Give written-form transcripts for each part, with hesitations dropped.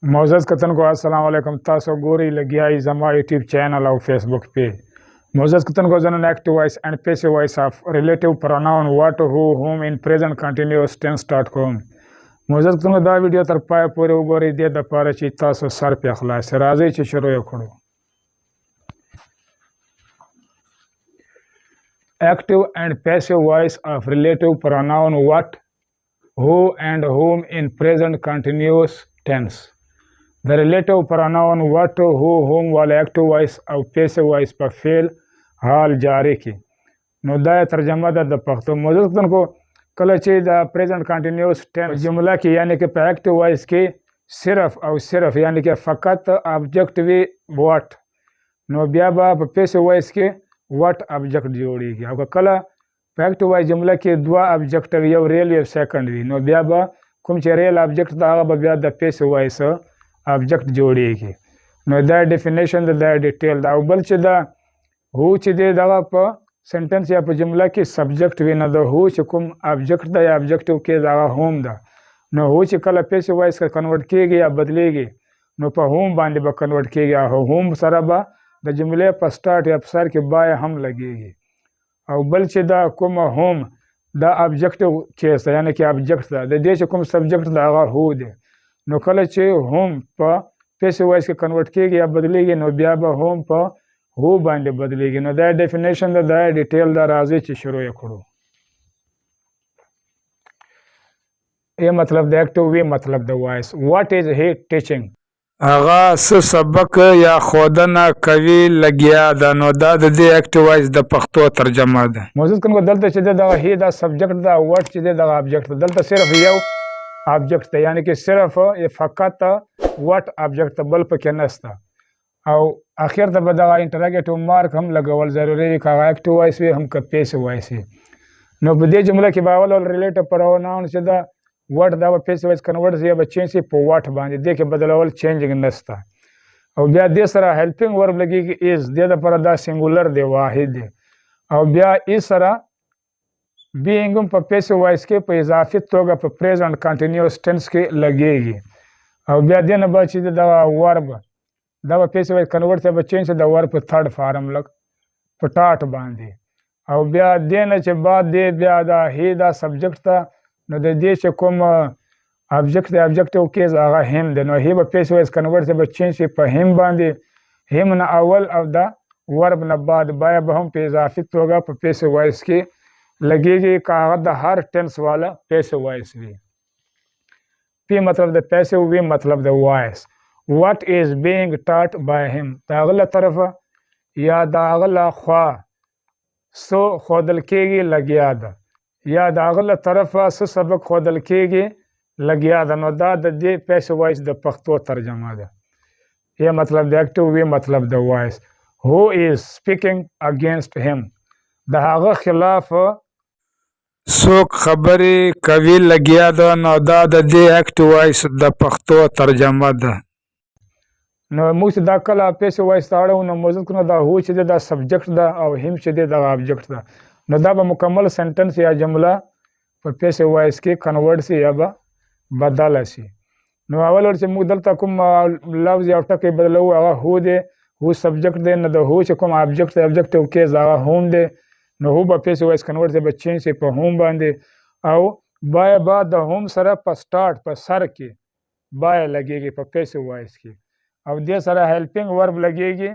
معزز کتن کو السلام علیکم تاسو ګوري لګیای زما یوټیوب چینل او فیسبوک پیج معزز کتن کو زنن ایکټیو وایس اینڈ پیسیو وایس اف ریلیټیو پروناون واټ هو هوم ان پریزنٹ کنټینیوس ټینس ډاٹ کوم معزز کتن کو دا ویډیو تر پای پورې وګورئ د لپاره چې تاسو سر په اخلاص راځي چې شروع کړو active and passive voice of relative pronoun what, who, and whom in present continuous tense. The relative pronoun what, who, whom والا active voice او passive voice په فعل حال جاری کی نو دا ترجمه ده د پښتو موضوع کو کله چې د present continuous tense جمله کې یعنی کې په active voice کې صرف او صرف یعنی کې فقط object وی what نو بیا به په passive voice کې what object جوړیږي او کله په active voice جمله کې دوه object یو real یو second وي نو بیا به کوم چې real object دا هغه بیا د passive voice object جوړیږي نو دا ډیفینیشن دا ډیټیل دا او بل چې دا هو چې دی دغه په سنټنس یا په جمله کې سبجیکټ وي نه د هو چې کوم object دا یا objective کې دا هوم ده نو هو چې کله passive voice کې کنورټ کیږي یا بدلیږي نو په هوم باندې به کنورټ کیږي او هوم سره به د جملې په سٹارټ یا په سر کې بای هم لګیږي او بل چې دا کوم هوم دا objective کیس ده یعنی کې object ده د دې چې کوم سبجیکټ دا هغه هو دی نو کله چې هوم په passive voice کې کنورټ کیږي یا بدلیږي نو بیا به هوم په هو باندې بدلیږي نو دا ډیفینیشن دا ډیټیل دا راځي چې شروع کړو ای مطلب د اکټیو وی مطلب د وایس واټ از هی ټیچینګ هغه څه سبق یا ښودنه کوي لګیا ده نو دا د دې اکټیو وایس د پښتو ترجمه ده موضوع کوم دلته چې دغه هی دا سبجیکټ دا واټ چې دغه آبجیکټ دلته صرف یو آبجیکټ ده یعنی کې صرف فقط واټ آبجیکټ بل پکې نسته او اخر ته به دغه انټراګیټیو مارک هم لګول ضروري وي که هغه اکټیو وایس وي هم که پیسیو وایس وي نو په دې جمله کې به اول ریلیټیو پروناون چې دا واټ دا به پیسیو وایس کنورټ یا به چینج شي په واټ باندې دې کې بدلول چینجینګ نسته او بیا دې سره هیلپینګ ورب لګېږي ایز دې دپاره دا سینګولر دی واحد دی او بیا ای سره being هم په پیسیو وایس کې په اضافي توګه په پریزنټ کنټینیوس ټینس کې لګېږي او بیا دې نه بعد چې دغه ورب دا به پیسیو وایس کنورټ ته به چینج شي د ورب په تھرډ فارم لګ په ټاټ باندې او بیا دې نه چې بعد دې بیا دا هی دا سبجیکټ ته نو د دې چې کوم آبجیکټ د آبجیکټیو کیس هغه هم دی نو هی به پیسیو وایس کنورټ ته به چینج شي په هم باندې هم نه اول او دا ورب نه بعد باید به هم په اضافي توګه په پیسیو وایس کې لګېږي که هغه د هر ټینس والا پیسیو وایس وي پی مطلب د پیسیو وی مطلب د وایس واټ از بینګ ټاټ بای هیم د هغه له طرفه یا د هغه له خوا څه ښودل کېږي لګیا ده یا د هغه له طرفه څه سبق ښودل کېږي لګیا ده نو دا د دې پیسیو وایس د پښتو ترجمه ده یا مطلب د اکټیو وی مطلب د وایس هو از سپیکینګ اگینسټ هیم د هغه خلاف څوک خبرې کوي لګیا ده نو دا د دې اکټیو وایس د پښتو ترجمه ده نو موږ چې دا کله پیسیو وایس ته اړوو نو موضوع کنو دا هو چې دی دا سبجیکټ ده او هم چې دی دغه آبجیکټ ده نو دا به مکمل سنټنس یا جمله په پیسیو وایس کې کنورټ شي یا به بدله شي نو اول ور چې موږ دلته کوم لفظ یا ټکی بدلوو هغه هو دی هو سبجیکټ دی نو د هو چې کوم آبجیکټ دی آبجیکټیو کیس هغه هوم دی نو هو به پیسیو وایس کنورټ دی به چینج شي په هوم باندې او باید به د هوم سره په سٹارټ په سر کې باید لګېږي په پیسیو وایس کې او دې سره هیلپینګ ورب لګېږي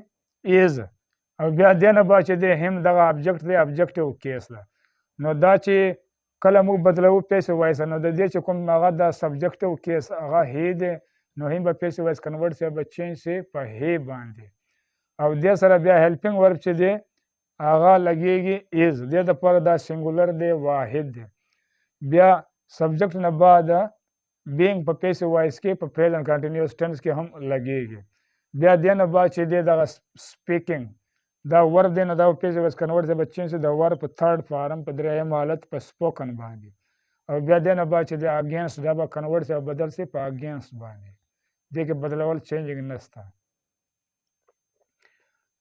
ایز او بیا دې نه بعد چې دی هم دغه آبجیکټ دی آبجیکټیو کیس ده نو دا چې کله موږ بدلوو پیسیو وایس نو د دې چې کوم هغه د سبجیکټیو کیس هغه هی دی نو هم به پیسیو وایس کنورټ شي به چینج شي په هی باندې او دې سره بیا هیلپینګ ورب چې دی هغه لګېږي ایز دې دپاره دا سینګولر دی واحد دی بیا سبجیکټ نه بعد بینګ په پیسیو وایس کې په پریزنټ کنټینیوس ټینس کې هم لګېږي بیا دې نه بعد چې دی دغه سپیکینګ دا ورب دی نو دا پیسیو وایس کنورټ دی به چینج شي د ورب په تھرډ فارم په درېیم حالت په سپوکن باندې او بیا دې نه بعد چې دی اګینسټ دا به کنورټ شي او بدل شي په اګینسټ باندې دې کې بدلول چینجینګ نسته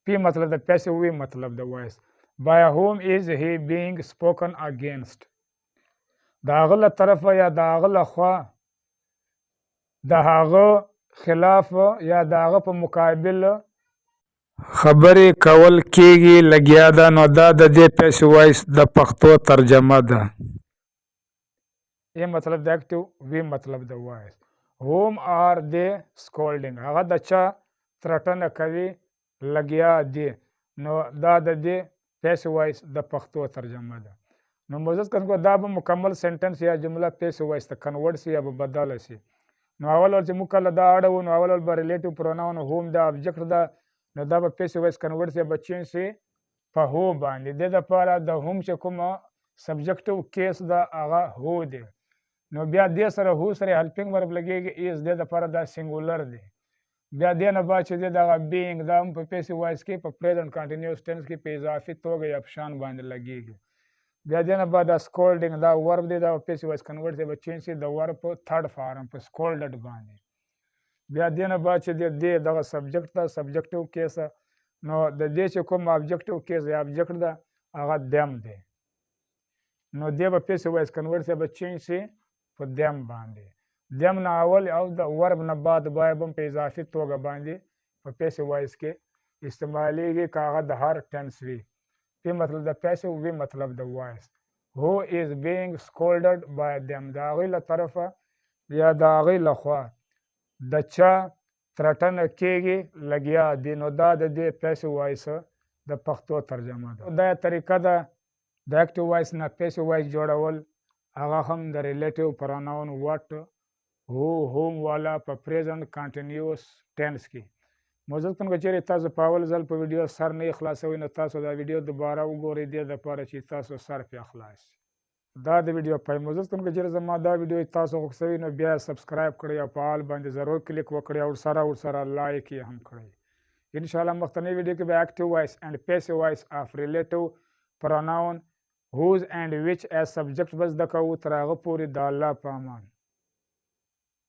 پی مطلب د پیسیو وی مطلب د وایس by whom is he being spoken against د هغه له طرفه یا د هغه له خوا د هغه خلاف یا د هغه په مقابل خبرې کول کېږي لګیا ده، نو دا د دې پیسیو وایس د پښتو ترجمه ده. ای مطلب د اکټیو، وی مطلب د وایس. whom are they scolding؟ هغه د چا ترټنه کوي لګیا دی، نو دا د دې پیسیو وایس د پښتو ترجمه ده. نو موزس کنګو دا به مکمل سنټنس یا جمله پیسیو وایس ته کنورټ شي یا به بدله شي. نو اول چې موږ کله دا اړوو نو اول به ریلیټیو پروناون هوم دا ابجیکټ ده، نو دا به پیسیو وایس کنورټ شي به چینج شي په هو باندې. د دپاره د هوم چې کومه سبجیکټیو کیس ده هغه هو دی، نو بیا دې سره هو سره هلپینګ ورب لګېږي ایز د دپاره دا سینګولر دی. بیا دې نه بعد چې دی دغه بینګ دا هم په پیسیو وایس کې په پریزنټ کنټینیوس ټینس کې په اضافي توګه یا په شان باندې لګېږي. بیا دې نه بعد دا سکولډینګ دا ورب دی، دا پیسیو وایس کنورټ دی به چینج شي د ورب په تھرډ فارم په سکولډډ باندې. بیا دې نه بعد چې دی دغه سبجیکټ ده سبجیکټیو کیس، نو د دې چې کوم ابجیکټیو کیس یا ابجیکټ ده هغه دم دی، نو دی به پیسیو وایس کنورټ دی به چینج شي په دم باندې. دم نه اول او د ورب نه بعد باید هم په اضافي توګه باندې په پیسیو وایس کې استعمالیږي که هغه د هر ټنس وي. پی مطلب د پیسیو، وی مطلب د وایس. who is being scolded by them؟ د هغوی له طرفه یا د هغوی له خوا د چا ترټنه کېږي لګیا دی، نو دا د دې پیسیو وایس د پښتو ترجمه ده. دا طریقه ده د اکټیو وایس نه پیسیو وایس جوړول، هغه هم د ریلیټیو پروناون وټ هو هوم والا په پریزنټ کانټینیوس ټینس کې. موزد کن که چیرې تاسو په اول ځل په ویډیو سر نه خلاصوئ نو تاسو دا ویډیو دوباره وګورئ دې دپاره چې تاسو سر پرې خلاص شي. دا د ویډیو پای. موزد کن که چیرې زما دا ویډیو تاسو خوښوي نو بیا سبسکرایب کړئ او په آل باندې ضرور کلیک وکړئ او ورسره لایک یې هم کړئ. انشاءالله مخکنۍ ویډیو کې به اکټیو وایس اینډ پیسیو وایس آف ریلیټیو پروناون whose and which as subject به زده کوو. تر هغه پورې د الله په امان.